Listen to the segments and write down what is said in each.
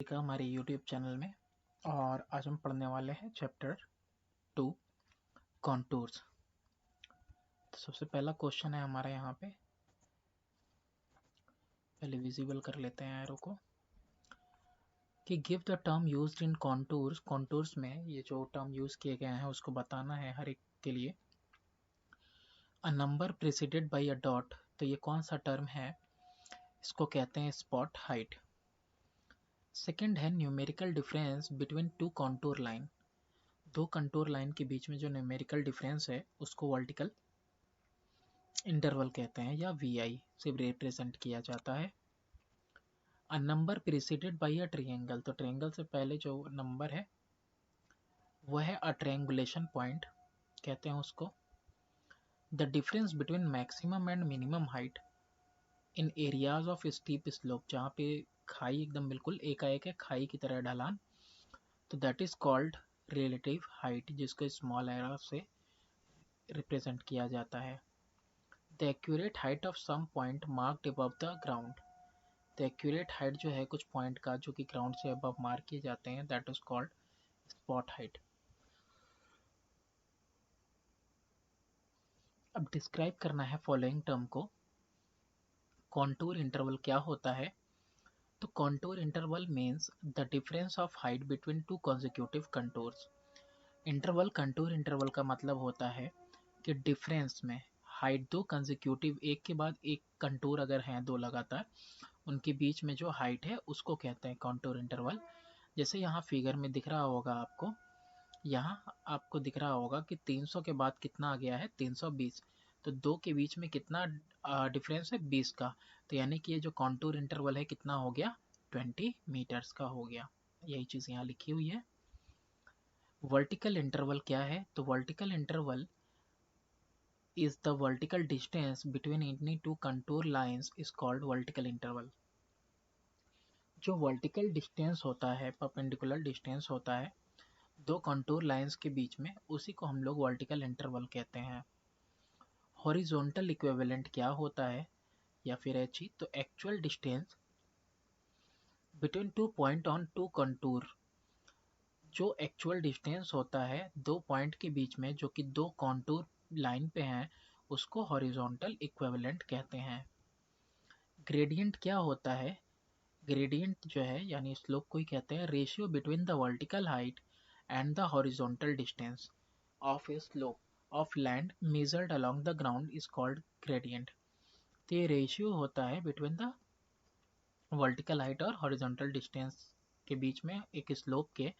का हमारे YouTube channel में। और आज हम पढ़ने वाले हैं चैप्टर 2 कॉन्टूर्स। तो सबसे पहला क्वेश्चन है हमारा यहाँ पे, पहले विजिबल कर लेते हैं एरो को, कि give the term used in contours. Contours में ये जो टर्म यूज किए गए हैं उसको बताना है हर एक के लिए। A number preceded by a dot, तो ये कौन सा टर्म है, इसको कहते हैं स्पॉट हाइट। सेकेंड है numerical difference between two contour line. दो कंटूर लाइन के बीच में जो न्यूमेरिकल डिफरेंस है उसको वर्टिकल इंटरवल कहते हैं या VI से रिप्रेजेंट किया जाता है। A number preceded by a triangle, तो ट्रायंगल से पहले जो नंबर है वह है अ ट्रायंगुलेशन पॉइंट कहते हैं उसको। The difference between maximum and minimum height in areas of steep slope, जहाँ पे खाई एकदम बिल्कुल एकाएक है, खाई की तरह ढलान, तो that is called relative height, जिसको स्मॉल एरो से रिप्रेजेंट किया जाता है। The accurate height of some point marked above the ground, तो एक्यूरेट हाइट जो है कुछ पॉइंट का जो कि ग्राउंड से अबव मार्क किए जाते हैं, that is called spot height. अब डिस्क्राइब करना है फॉलोइंग टर्म को। कॉन्टूर इंटरवल क्या होता है, तो contour interval means the difference of height between two consecutive contours. Interval, contour interval का मतलब होता है कि डिफरेंस में हाइट, दो कंजिक्यूटिव एक के बाद एक कंटूर अगर हैं दो लगातार, उनके बीच में जो हाइट है उसको कहते हैं कॉन्टूर इंटरवल। जैसे यहाँ फिगर में दिख रहा होगा आपको, यहाँ आपको दिख रहा होगा कि 300 के बाद कितना आ गया है 320, तो दो के बीच में कितना डिफरेंस है 20 का, तो यानी कि ये जो कॉन्टूर इंटरवल है कितना हो गया 20 मीटर्स का हो गया। यही चीज़ यहाँ लिखी हुई है। वर्टिकल इंटरवल क्या है, तो vertical interval is the vertical distance between any two contour lines is called vertical interval। जो वर्टिकल डिस्टेंस होता है, परपेंडिकुलर डिस्टेंस होता है दो कंटूर लाइंस के बीच में, उसी को हम लोग वर्टिकल इंटरवल कहते हैं। हॉरिजॉन्टल इक्विवेलेंट क्या होता है या फिर HE, तो actual distance between two point on two contour. जो एक्चुअल डिस्टेंस होता है दो पॉइंट के बीच में जो कि दो कॉन्टूर लाइन पे हैं, उसको हॉरिजॉन्टल इक्विवेलेंट कहते हैं। ग्रेडियंट क्या होता है, ग्रेडियंट जो है यानी स्लोप को ही कहते हैं ratio between the vertical height and the horizontal distance of A slope of land measured along the ground is called gradient. तो ये रेशियो होता है बिटवीन द वर्टिकल हाइट और हॉरिजॉन्टल डिस्टेंस के बीच में एक स्लोप के,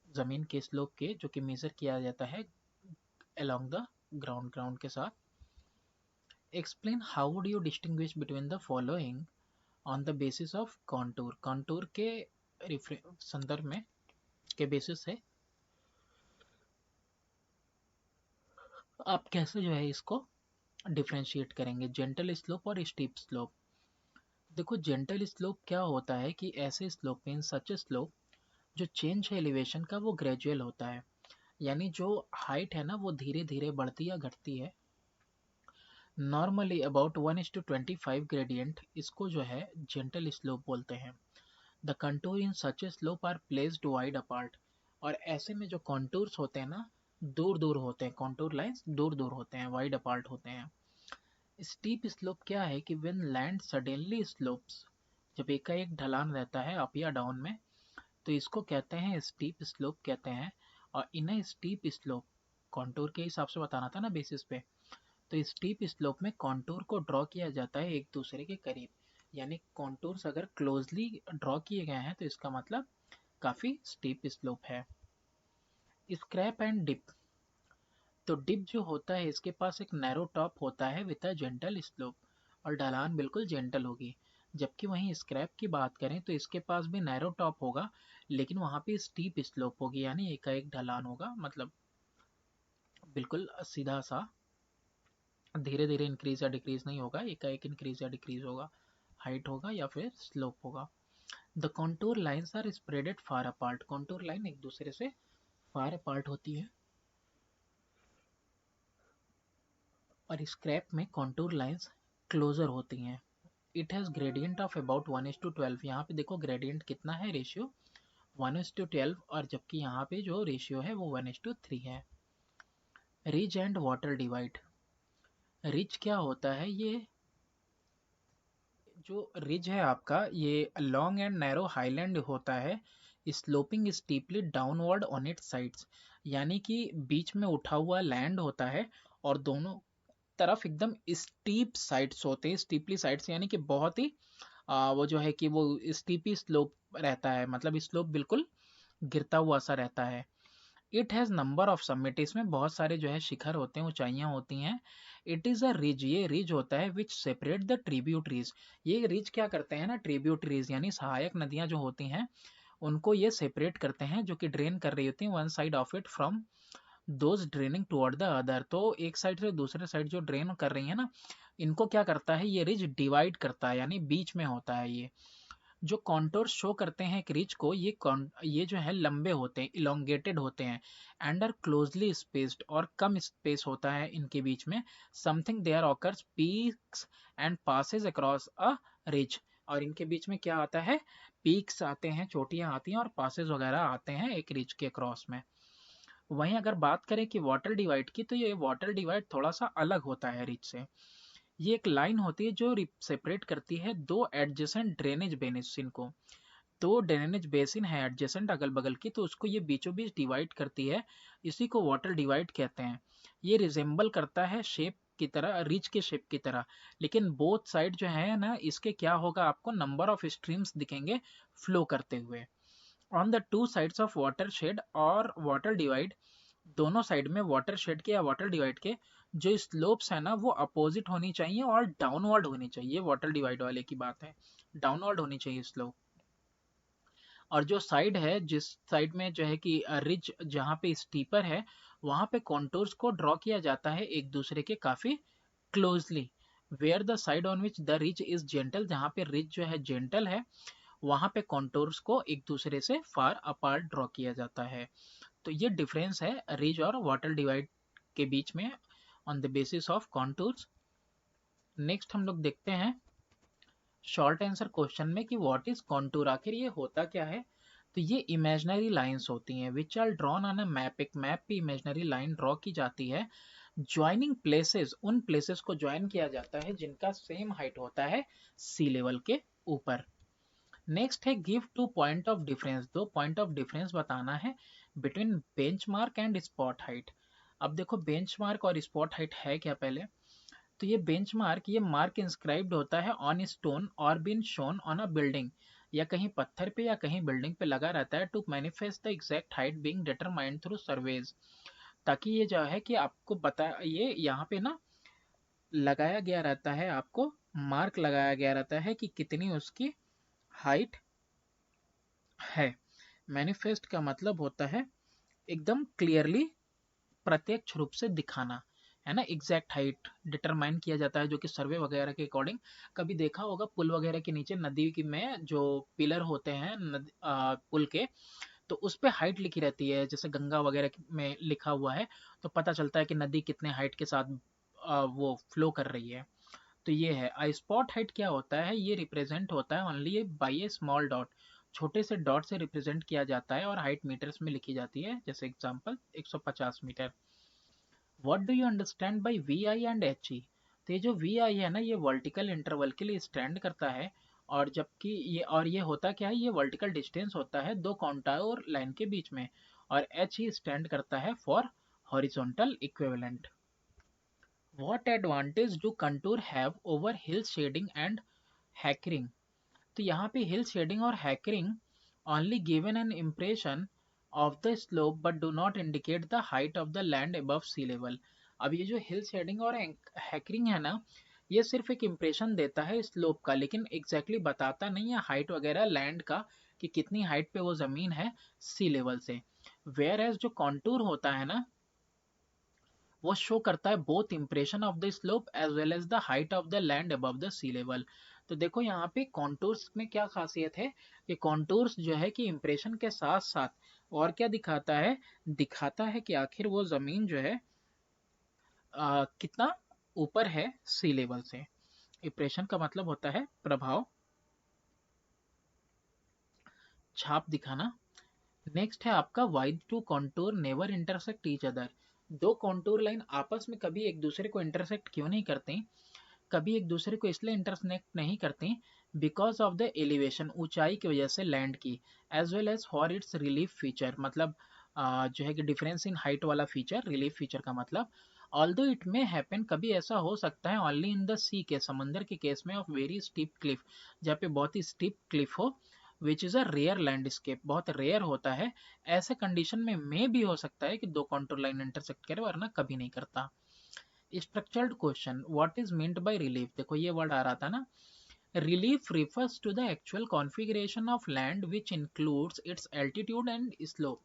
ज़मीन के स्लोप के, जो कि मेजर किया जाता है अलोंग द ग्राउंड, ग्राउंड के साथ। Explain how would you distinguish between the following on the basis of contour. Contour के संदर्भ में के बेसिस से आप कैसे जो है इसको डिफ्रेंशिएट करेंगे, जेंटल स्लोप और स्टीप स्लोप। देखो जेंटल स्लोप क्या होता है कि ऐसे स्लोप मीन सच स्लोप जो चेंज है एलिवेशन का वो ग्रेजुअल होता है, यानी जो हाइट है ना वो धीरे धीरे बढ़ती या घटती है। नॉर्मली अबाउट 1:25 ग्रेडियंट, इसको जो है जेंटल स्लोप बोलते हैं। The contour in such a slope are placed wide apart, और ऐसे में जो कॉन्टूर्स होते हैं ना दूर दूर होते हैं, कॉन्टूर लाइंस दूर दूर होते हैं, वाइड अपार्ट होते हैं। स्टीप स्लोप क्या है कि व्हेन लैंड सडनली स्लोप्स, जब एकाएक ढलान रहता है अप या डाउन में, तो इसको कहते हैं स्टीप स्लोप कहते हैं। और इन स्टीप स्लोप, कॉन्टूर के हिसाब से बताना था ना बेसिस पे, तो स्टीप स्लोप में कॉन्टूर को ड्रॉ किया जाता है एक दूसरे के करीब, यानी कॉन्टूर्स अगर क्लोजली ड्रॉ किए गए हैं तो इसका मतलब काफ़ी स्टीप स्लोप है। स्क्रैप एंड डिप, तो डिप जो होता है इसके पास एक नैरो टॉप होता है विद अ जेंटल स्लोप, और ढलान बिल्कुल जेंटल होगी। जबकि वहीं स्क्रैप की बात करें तो इसके पास भी नैरो टॉप होगा, लेकिन वहाँ पे स्टीप स्लोप होगी, यानी एकाएक ढलान होगा, मतलब बिल्कुल सीधा सा, धीरे धीरे इंक्रीज या डिक्रीज नहीं होगा, एकाएक इंक्रीज या डिक्रीज होगा, हाइट होगा या फिर स्लोप होगा। The contour lines are spreaded far apart, contour line एक दूसरे से फार अपार्ट होती है। और स्क्रैप में कॉन्टूर लाइंस क्लोजर होती हैं, it has gradient of about 1:12। यहाँ पे देखो ग्रेडियंट कितना है, रेशियो 1:12, और जबकि यहाँ पे जो रेशियो है वो 1:3 है। Ridge and water divide. Ridge क्या होता है, ये जो रिज है आपका, ये लॉन्ग एंड नैरो हाईलैंड होता है, sloping steeply downward on it's sides. यानी कि बीच में उठा हुआ लैंड होता है और दोनों तरफ एकदम स्टीप साइड्स होते हैं। स्टीपली साइड्स यानी कि बहुत ही वो जो है कि वो स्टीपी स्लोप रहता है, मतलब स्लोप बिल्कुल गिरता हुआ सा रहता है। It has number of summit, इसमें बहुत सारे जो है शिखर होते हैं, ऊंचाइयां होती हैं। इट इज़ अ रिज, ये रिज होता है विच सेपरेट द ट्रिब्यूटरीज। ये रिज क्या करते हैं ना, ट्रिब्यूटरीज यानी सहायक नदियां जो होती हैं उनको ये सेपरेट करते हैं, जो कि ड्रेन कर रही होती हैं one side of it from those draining toward the other. तो एक साइड से दूसरे साइड जो ड्रेन कर रही है ना, इनको क्या करता है, ये रिज डिवाइड करता है, यानी बीच में होता है ये। जो कॉन्टोर शो करते हैं एक रिज को, ये जो है लंबे होते हैं, इलोंगेटेड होते हैं, एंड आर क्लोजली स्पेस्ड, और कम स्पेस होता है इनके बीच में। Something there occurs peaks and passes across a ridge, और इनके बीच में क्या आता है, पीक्स आते हैं, चोटियां आती हैं, और पासेज वगैरह आते हैं एक रिज के क्रॉस में। वहीं अगर बात करें कि वाटर डिवाइड की, तो ये वाटर डिवाइड थोड़ा सा अलग होता है रिज से। ये एक लाइन होती है जो सेपरेट करती है दो एडजेसेंट ड्रेनेज बेसिन को। दो ड्रेनेज बेसिन है एडजेसेंट अगल बगल की, तो उसको ये बीचों बीच डिवाइड करती है, इसी को वाटर डिवाइड कहते हैं। ये रिजेंबल करता है शेप की तरह, रिच के शेप की तरह, लेकिन बोथ साइड जो है ना, इसके क्या होगा, आपको नंबर ऑफ स्ट्रीम्स दिखेंगे फ्लो करते हुए। On the two sides of water shade और वाटर डिवाइड, दोनों साइड में वाटर शेड के या वाटर डिवाइड के जो स्लोप्स है ना, वो अपोजिट होनी चाहिए और डाउनवर्ड होनी चाहिए। वाटर डिवाइड वाले की बात है, डाउनवर्ड होनी चाहिए स्लोप। और जो साइड है, जिस साइड में जो है कि रिज जहाँ पे स्टीपर है, वहां पे कॉन्टोर्स को ड्रॉ किया जाता है एक दूसरे के काफी closely. Where the side on which the ridge is gentle, जहाँ पे रिज जो है जेंटल है, वहां पे कॉन्टोर्स को एक दूसरे से फार अपार्ट ड्रॉ किया जाता है। तो ये डिफरेंस है रिज और वाटर डिवाइड के बीच में on the basis of contours. Next हम लोग देखते हैं शॉर्ट आंसर क्वेश्चन में कि व्हाट इज कॉन्टूर, आखिर ये होता क्या है। तो ये इमेजिनरी लाइंस होती हैं which are drawn on a map, एक मैप पे इमेजिनरी लाइन ड्रॉ की जाती है। ज्वाइनिंग प्लेसेस, उन प्लेसेस को ज्वाइन किया जाता है जिनका सेम हाइट होता है सी लेवल के ऊपर। नेक्स्ट है give two point of difference, दो पॉइंट ऑफ डिफरेंस बताना है between benchmark and spot height. अब देखो बेंचमार्क और स्पॉट हाइट है क्या पहले। तो ये बेंचमार्क, ये मार्क इंस्क्राइब्ड होता है ऑन स्टोन और been shown on a building, या कहीं पत्थर पे या कहीं बिल्डिंग पे लगा रहता है, to manifest the exact height being determined through surveys. ताकि ये जो है कि आपको बता, ये यहाँ पे ना लगाया गया रहता है, आपको मार्क लगाया गया रहता है कि कितनी उसकी हाइट है। मैनिफेस्ट का मतलब होता है एकदम क्लियरली, प्रत्यक्ष रूप से दिखाना, है ना। एग्जैक्ट हाइट डिटरमाइन किया जाता है, जो कि सर्वे वगैरह के अकॉर्डिंग। कभी देखा होगा पुल वगैरह के नीचे नदी की में जो पिलर होते हैं पुल के, तो उस पे हाइट लिखी रहती है, जैसे गंगा वगैरह में लिखा हुआ है, तो पता चलता है कि नदी कितने हाइट के साथ वो फ्लो कर रही है। तो ये है स्पॉट हाइट। क्या होता है, ये रिप्रेजेंट होता है only by A small dot, छोटे से डॉट से रिप्रेजेंट किया जाता है, और हाइट मीटर्स में लिखी जाती है, जैसे example 150 metre. What do you understand by V I and H E. तो ये जो वी आई है ना, ये वर्टिकल इंटरवल के लिए स्टैंड करता है, और जबकि ये होता क्या है, ये वर्टिकल डिस्टेंस होता है दो कॉन्टूर लाइन के बीच में, और एच ई स्टैंड करता है for horizontal equivalent. What advantage do contour have over hill shading and hachuring. तो यहाँ पे हिल शेडिंग और hachuring only given an impression of the slope but do not indicate the height of the land above sea level. अब ये जो हिल shading और हैकरिंग है ना, ये सिर्फ एक इम्प्रेशन देता है स्लोप का, लेकिन एग्जैक्टली बताता नहीं है हाइट वगैरह लैंड का, कि कितनी हाइट पे वो जमीन है सी लेवल से। वेयर एज जो कॉन्टूर होता है ना, वो शो करता है both impression of the slope as well as the height of the land above the sea level. तो देखो यहाँ पे कॉन्टूर्स में क्या खासियत है, कि कॉन्टूर्स जो है कि इंप्रेशन के साथ साथ और क्या दिखाता है, दिखाता है कि आखिर वो जमीन जो है कितना ऊपर है सी लेवल से। इंप्रेशन का मतलब होता है प्रभाव, छाप दिखाना। नेक्स्ट है आपका why two contour never intersect each other. दो कॉन्टूर लाइन आपस में कभी एक दूसरे को इंटरसेक्ट क्यों नहीं करती, कभी एक दूसरे को इसलिए इंटरसेक्ट नहीं करती बिकॉज ऑफ द एलिवेशन, ऊंचाई की वजह से लैंड की, as well as for its relief feature, मतलब जो है कि डिफरेंस इन हाइट वाला फीचर, रिलीफ फीचर का मतलब। ऑल्दो इट मे हैपन, कभी ऐसा हो सकता है ओनली इन द सी के, समंदर के केस में, ऑफ वेरी स्टीप क्लिफ, जहाँ पे बहुत ही स्टीप क्लिफ हो, which is a rare landscape, बहुत रेयर होता है। ऐसे कंडीशन में मे भी हो सकता है कि दो कॉन्टूर लाइन इंटरसेक्ट करे, वरना कभी नहीं करता। Structured question, what is meant by relief, देखो ये वर्ड आ रहा था ना। Relief refers to the actual configuration of land which includes its altitude and slope.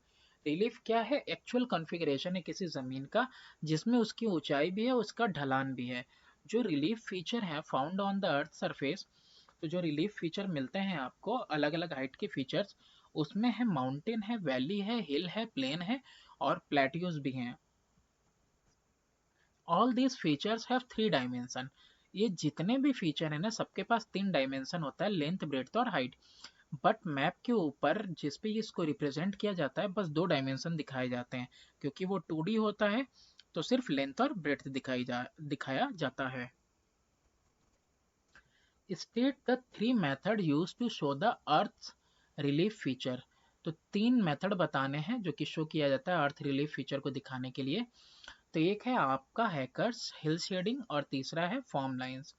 Relief क्या है, एक्चुअल कॉन्फ़िगरेशन है किसी जमीन का जिसमें उसकी ऊंचाई भी है, उसका ढलान भी है। जो रिलीफ फीचर है found on the earth surface, तो जो रिलीफ फीचर मिलते हैं आपको अलग अलग हाइट के फीचर्स, उसमें है माउंटेन है, वैली है, हिल है, प्लेन है और प्लेट्यूज भी हैं। All these features have three dimension, ये जितने भी फीचर है ना सबके पास तीन डायमेंशन होता है, लेंथ, ब्रेड्थ और हाइट। बट मैप के ऊपर जिस पे इसको रिप्रेजेंट किया जाता है बस दो डायमेंशन दिखाए जाते हैं, क्योंकि वो 2D होता है तो सिर्फ लेंथ और ब्रेड्थ दिखाया जाता है। State the three method use to show the earth relief feature, तो तीन मेथड बताने हैं जो कि शो किया जाता है अर्थ रिलीफ फीचर को दिखाने के लिए। तो एक है आपका हैकर्स हिल शेडिंग और तीसरा है फॉर्म लाइंस।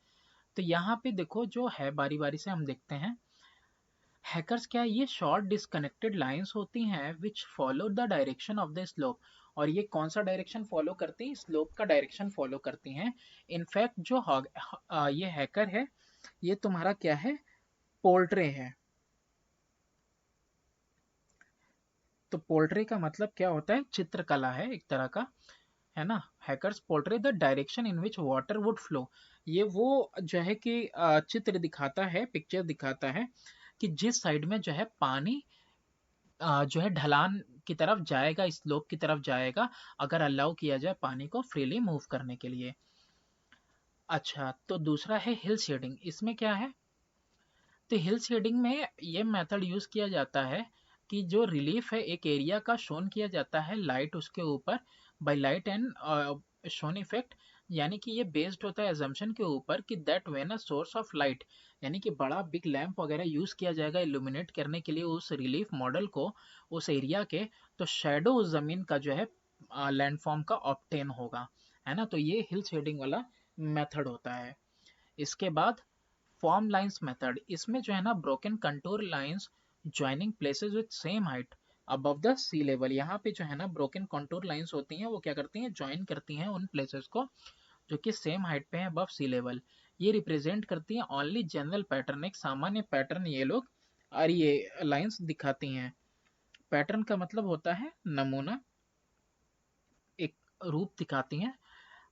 तो यहाँ पे देखो जो है बारी बारी से हम देखते हैं। हैकर्स क्या है, ये शॉर्ट डिस्कनेक्टेड लाइंस होती हैं which follow the direction of the slope, और ये कौन सा डायरेक्शन फॉलो करती हैं, स्लोप का डायरेक्शन फॉलो करती हैं। इनफैक्ट जो ये हैकर है, ये तुम्हारा क्या है, पोल्ट्रे है। तो पोल्ट्री का मतलब क्या होता है, चित्रकला है एक तरह का, है ना। Hackers portray the direction in which water would flow, ये वो जो है कि चित्र दिखाता है, पिक्चर दिखाता है कि जिस साइड में जो है पानी जो है ढलान की तरफ जाएगा, स्लोप की तरफ जाएगा, अगर अलाउ किया जाए पानी को फ्रीली मूव करने के लिए। अच्छा, तो दूसरा है हिल शेडिंग, इसमें क्या है, तो हिल शेडिंग में ये मेथड यूज किया जाता है कि जो रिलीफ है एक एरिया का शोन किया जाता है लाइट उसके ऊपर, by light and shown effect, यानी कि ये बेस्ड होता है एजम्पशन के ऊपर कि that when a source of light, यानी कि बड़ा बिग लैंप वगैरह यूज किया जाएगा इल्यूमिनेट करने के लिए उस रिलीफ मॉडल को, उस एरिया के, तो शेडो उस जमीन का जो है लैंडफॉर्म का ऑप्टेन होगा, है ना। तो ये हिल शेडिंग वाला मेथड होता है। इसके बाद फॉर्म लाइंस मेथड, इसमें जो है ना broken contour lines joining places with same height above the sea level, यहाँ पे जो है ना ब्रोकन कंटूर लाइंस होती हैं वो क्या करती हैं, ज्वाइन करती हैं उन प्लेसेस को जो कि सेम हाइट पे हैं अबव सी लेवल। ये रिप्रेजेंट करती हैं ओनली जनरल पैटर्न, एक सामान्य पैटर्न ये लोग और ये लाइंस दिखाती हैं। पैटर्न का मतलब होता है नमूना, एक रूप दिखाती हैं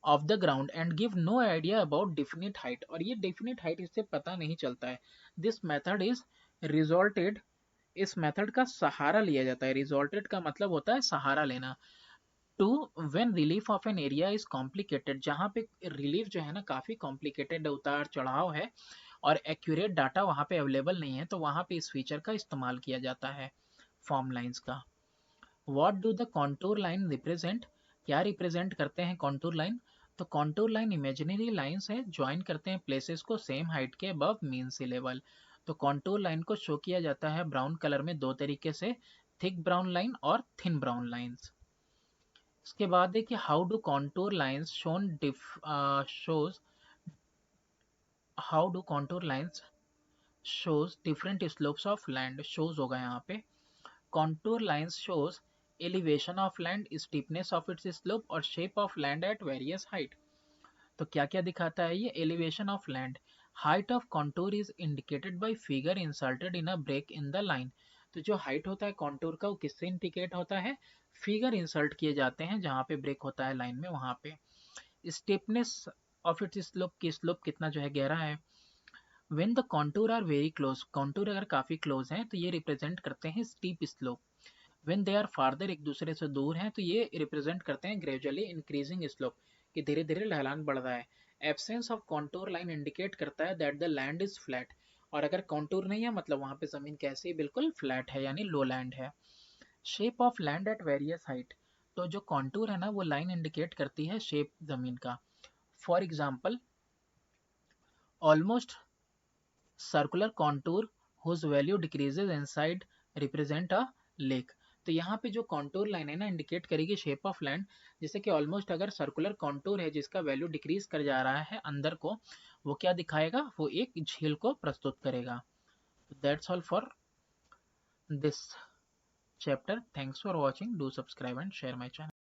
of the ground and give no idea about definite height, और ये डिफिनिट हाइट इससे पता नहीं चलता है। दिस मेथड इज रिजॉल्टेड, इस मेथड का सहारा लिया जाता है, रिजॉल्टेड का मतलब होता है सहारा लेना। Two when relief of an area is complicated, जहाँ पे रिलीफ जो है ना काफी कॉम्प्लिकेटेड उतार चढ़ाव है और एक्यूरेट डाटा वहाँ पे अवेलेबल नहीं है, तो वहाँ पे इस फीचर का इस्तेमाल किया जाता है फॉर्म लाइंस का। What do the contour line represent, क्या रिप्रेजेंट करते हैं कॉन्टूर लाइन, तो कॉन्टूर लाइन इमेजिनरी लाइंस है, ज्वाइन करते हैं प्लेसेस को सेम हाइट के अबव मीन सी लेवल। तो कॉन्टूर लाइन को शो किया जाता है ब्राउन कलर में दो तरीके से, थिक ब्राउन लाइन और थिन ब्राउन लाइंस। इसके बाद है कि how do contour lines shown shows, how do contour lines shows different slopes of land, shows होगा यहाँ पे। Contour lines shows elevation of land, steepness of its slope और shape of land at various height। तो क्या क्या दिखाता है ये, elevation of land, height of contour is indicated by figure inserted in a break in the line। तो जो height होता है कॉन्टूर का वो किससे इंडिकेट होता है, फिगर इंसर्ट किए जाते हैं जहाँ पे ब्रेक होता है लाइन में वहां पे। स्टेपनेस ऑफ इट्स स्लोप, की स्लोप कितना जो है गहरा है। When the contour are very close, contour अगर काफी क्लोज हैं तो ये रिप्रेजेंट करते हैं steep slope. When they are farther, एक दूसरे से दूर हैं, तो ये रिप्रेजेंट करते हैं ग्रेजुअली इंक्रीजिंग स्लोप, कि धीरे धीरे ढलान बढ़ रहा है। Absence of contour line indicate करता है that the land is flat, और अगर कॉन्टूर नहीं है मतलब वहां पे जमीन कैसी है, बिल्कुल फ्लैट है यानी लो लैंड है। Shape of land at various height, तो जो कॉन्टूर है ना वो लाइन इंडिकेट करती है शेप जमीन का। For example almost circular contour whose value decreases inside represent a lake. तो यहाँ पे जो कॉन्टूर लाइन है ना इंडिकेट करेगी शेप ऑफ लैंड, जैसे कि ऑलमोस्ट अगर सर्कुलर कॉन्टूर है जिसका वैल्यू डिक्रीज कर जा रहा है अंदर को, वो क्या दिखाएगा, वो एक झील को प्रस्तुत करेगा। That's all for this chapter. Thanks for watching. Do subscribe and share my channel.